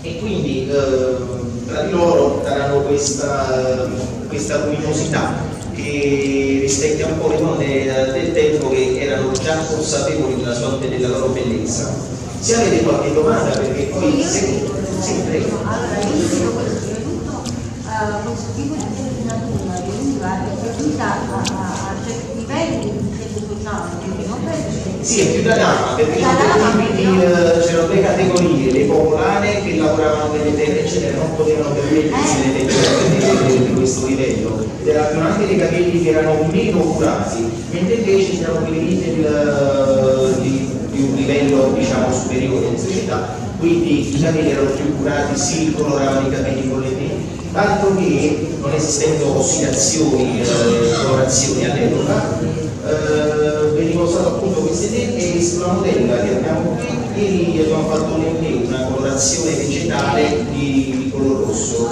e quindi tra di loro daranno questa luminosità che rispecchia un po' le donne del tempo che erano già consapevoli della loro bellezza. Se avete qualche domanda, perché poi prego. Allora, io dico questo, questo tipo di letteratura è giunta a certi livelli di intento sociale, quindi non penso. Sì, è più da dama, perché c'erano due categorie, le popolane che lavoravano nelle terre eccetera, non potevano permettersi le tecnologie di questo livello, ed erano anche dei capelli che erano meno curati, mentre invece c'erano quelli di un livello diciamo superiore in società, quindi i capelli erano più curati, si coloravano i capelli con le penne, tanto che non esistendo ossidazioni, colorazioni all'epoca, venivano usate appunto queste tecniche e sulla modella che abbiamo qui, ieri abbiamo fatto una colorazione vegetale di color rosso.